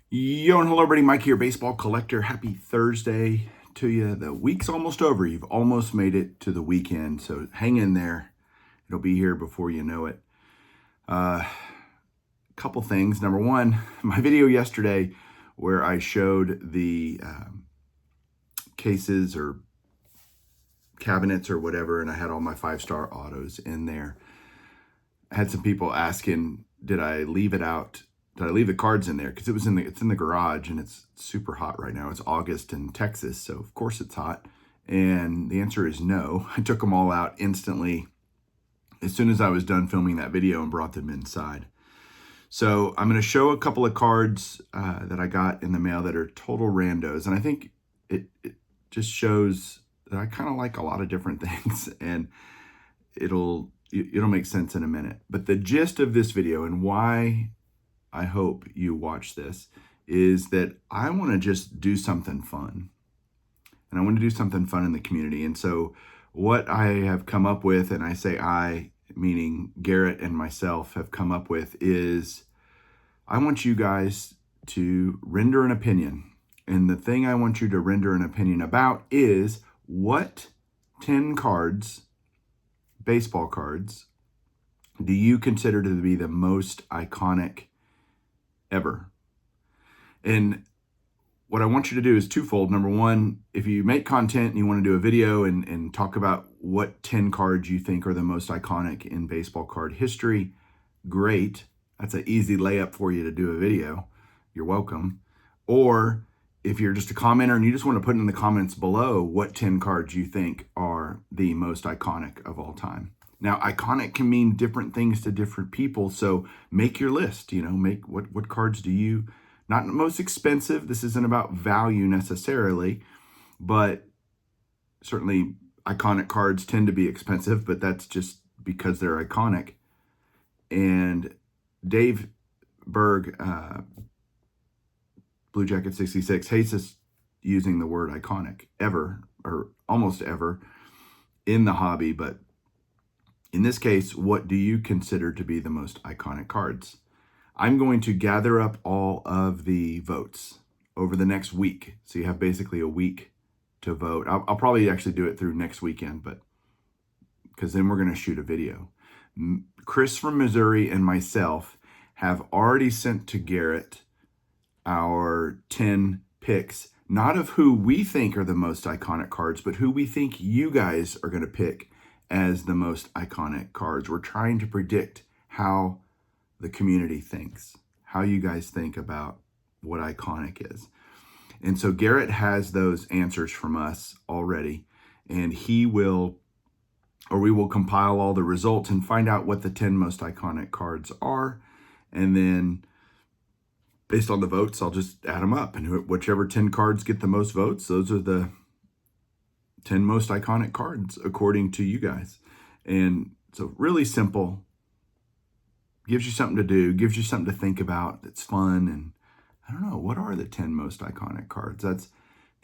Yo, and hello, everybody. Mike here, baseball collector. Happy Thursday to you. The week's almost over. You've almost made it to the weekend, so hang in there. It'll be here before you know it. Couple things. Number one, my video yesterday where I showed the cases or cabinets or whatever, and I had all my 5-star autos in there. I had some people asking, did I leave it out? Did I leave the cards in there? Because it's in the garage and it's super hot right now. It's August in Texas, so of course it's hot. And the answer is no. I took them all out instantly as soon as I was done filming that video and brought them inside. So I'm going to show a couple of cards that I got in the mail that are total randos. And I think it just shows that I kind of like a lot of different things, and it'll make sense in a minute. But the gist of this video and why I hope you watch this is that I want to just do something fun. And I want to do something fun in the community. And so what I have come up with, and I say I, meaning Garrett and myself, have come up with is I want you guys to render an opinion. And the thing I want you to render an opinion about is what 10 cards, baseball cards, do you consider to be the most iconic ever? And what I want you to do is twofold. Number one, if you make content and you want to do a video and talk about what 10 cards you think are the most iconic in baseball card history, great. That's an easy layup for you to do a video. You're welcome. Or if you're just a commenter and you just want to put in the comments below what 10 cards you think are the most iconic of all time. Now, iconic can mean different things to different people, so make your list. Make what cards do you, not the most expensive. This isn't about value necessarily, but certainly iconic cards tend to be expensive, but that's just because they're iconic. And Dave Berg, Blue Jacket 66, hates us using the word iconic ever, or almost ever, in the hobby, but in this case, what do you consider to be the most iconic cards? I'm going to gather up all of the votes over the next week. So you have basically a week to vote. I'll probably actually do it through next weekend, but because then we're going to shoot a video. Chris from Missouri and myself have already sent to Garrett our 10 picks, not of who we think are the most iconic cards, but who we think you guys are going to pick as the most iconic cards. We're trying to predict how the community thinks, how you guys think about what iconic is. And so Garrett has those answers from us already, and we will compile all the results and find out what the 10 most iconic cards are. And then based on the votes, I'll just add them up, and whichever 10 cards get the most votes, those are the 10 most iconic cards according to you guys. And so really simple, gives you something to do, gives you something to think about. It's fun. And I don't know, what are the 10 most iconic cards? That's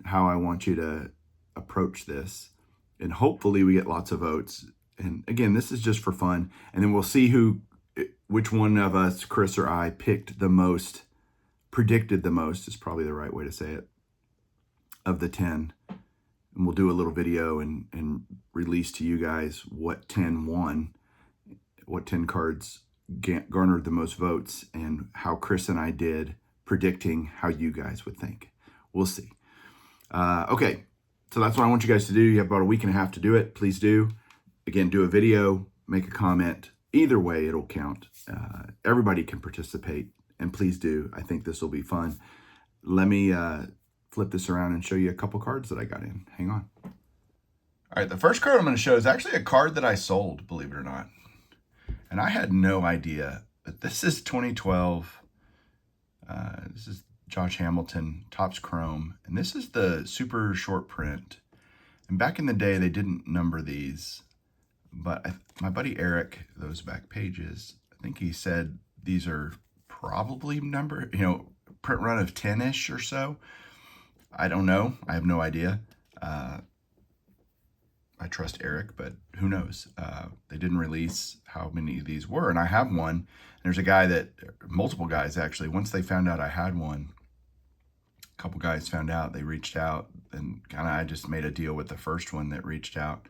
how I want you to approach this. And hopefully we get lots of votes. And again, this is just for fun. And then we'll see which one of us, Chris or I, picked the most, predicted the most is probably the right way to say it, of the 10. And we'll do a little video and release to you guys what 10 won, what 10 cards garnered the most votes, and how Chris and I did predicting how you guys would think. We'll see. Okay, so that's what I want you guys to do. You have about a week and a half to do it. Please do. Again, do a video, make a comment. Either way, it'll count. Everybody can participate, and please do. I think this will be fun. Let me flip this around and show you a couple cards that I got in. Hang on. All right, the first card I'm going to show is actually a card that I sold, believe it or not. And I had no idea, but this is 2012. This is Josh Hamilton, Topps Chrome. And this is the super short print. And back in the day, they didn't number these. But my buddy Eric, those back pages, I think he said these are probably numbered, print run of 10-ish or so. I don't know. I have no idea. I trust Eric, but who knows? They didn't release how many of these were, and I have one. There's a guy multiple guys actually, once they found out I had one, couple guys found out, they reached out, and kind of I just made a deal with the first one that reached out.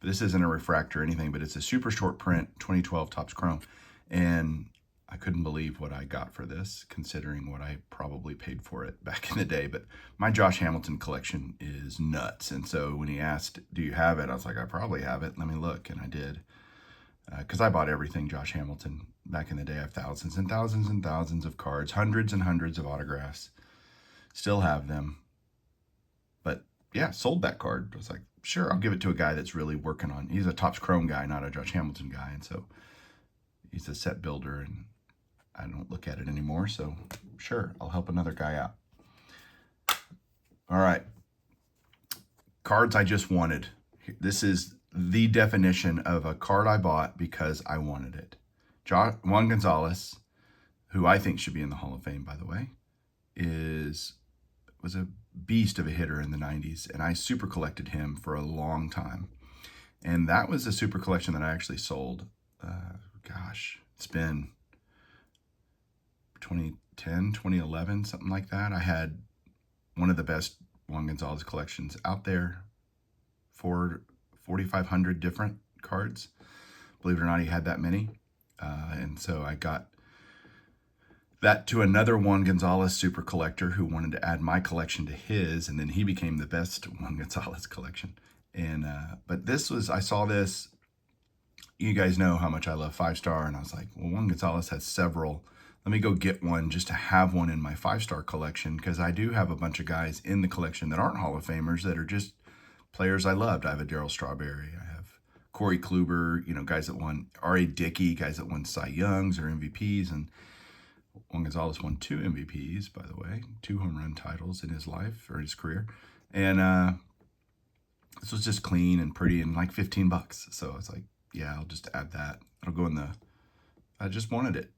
But this isn't a refractor or anything, but it's a super short print 2012 Topps Chrome. And I couldn't believe what I got for this, considering what I probably paid for it back in the day. But my Josh Hamilton collection is nuts. And so when he asked, do you have it? I was like, I probably have it. Let me look. And I did. Because I bought everything Josh Hamilton back in the day. I have thousands and thousands and thousands of cards, hundreds and hundreds of autographs. Still have them. But yeah, sold that card. I was like, sure, I'll give it to a guy that's really working on. He's a Topps Chrome guy, not a Josh Hamilton guy. And so he's a set builder, and I don't look at it anymore. So sure, I'll help another guy out. All right. Cards I just wanted. This is the definition of a card I bought because I wanted it. Juan Gonzalez, who I think should be in the Hall of Fame, by the way, was a beast of a hitter in the 90s, and I super collected him for a long time. And that was a super collection that I actually sold. Gosh, it's been 2010, 2011, something like that. I had one of the best Juan Gonzalez collections out there for 4,500 different cards. Believe it or not, he had that many. And so I got that to another Juan Gonzalez super collector who wanted to add my collection to his, and then he became the best Juan Gonzalez collection. And but this was, I saw this, you guys know how much I love 5-star, and I was like, well, Juan Gonzalez has several. Let me go get one just to have one in my 5-star collection, because I do have a bunch of guys in the collection that aren't Hall of Famers that are just players I loved. I have a Darryl Strawberry, I have Corey Kluber, guys that won, R.A. Dickey, guys that won Cy Youngs or MVPs, and Juan Gonzalez won 2 MVPs, by the way, 2 home run titles in his life or his career. And this was just clean and pretty and like $15. So I was like, yeah, I'll just add that. It'll go in I just wanted it.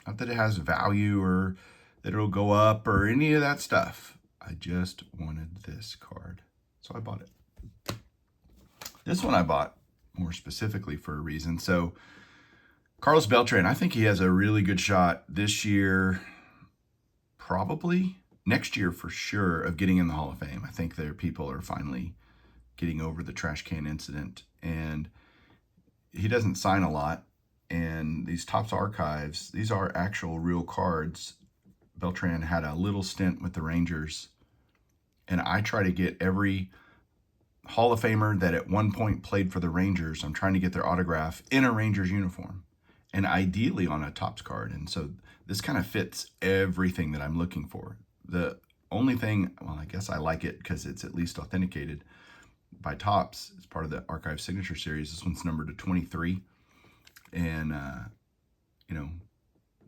Not that it has value or that it'll go up or any of that stuff. I just wanted this card. So I bought it. This one I bought more specifically for a reason. So Carlos Beltran, I think he has a really good shot this year, probably next year for sure, of getting in the Hall of Fame. I think people are finally getting over the trash can incident, and he doesn't sign a lot. And these Topps archives, these are actual real cards. Beltran had a little stint with the Rangers, and I try to get every Hall of Famer that at one point played for the Rangers, I'm trying to get their autograph in a Rangers uniform, and ideally on a Topps card. And so this kind of fits everything that I'm looking for. The only thing, well, I guess I like it because it's at least authenticated by Topps. It's part of the Archive Signature Series. This one's numbered to 23. And,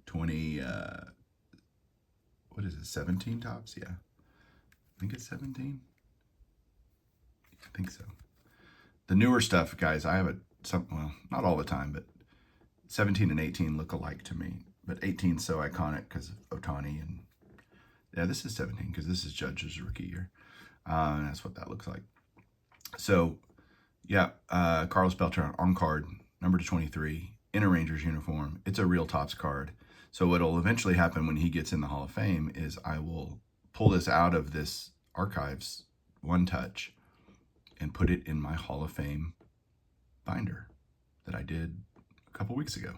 20, what is it, 17 Topps? Yeah. I think it's 17. I think so. The newer stuff, guys, I have well, not all the time, but 17 and 18 look alike to me. But 18 is so iconic because of Ohtani. And yeah, this is 17 because this is Judge's rookie year. And that's what that looks like. So, yeah, Carlos Beltran on card, number to 23, in a Rangers uniform. It's a real Topps card. So what'll eventually happen when he gets in the Hall of Fame is I will pull this out of this archives one touch and put it in my Hall of Fame binder that I did a couple weeks ago.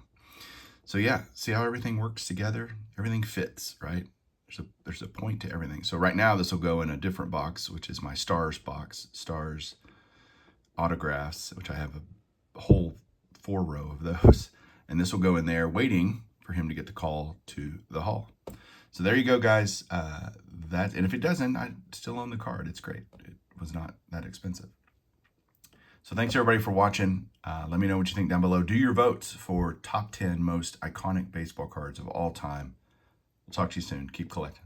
So yeah, see how everything works together? Everything fits, right? There's a point to everything. So right now this will go in a different box, which is my Stars box, Stars autographs, which I have a whole 4 row of those. And this will go in there waiting for him to get the call to the Hall. So there you go, guys. And if it doesn't, I still own the card. It's great. It was not that expensive. So thanks everybody for watching. Let me know what you think down below. Do your votes for top 10 most iconic baseball cards of all time. We'll talk to you soon. Keep collecting.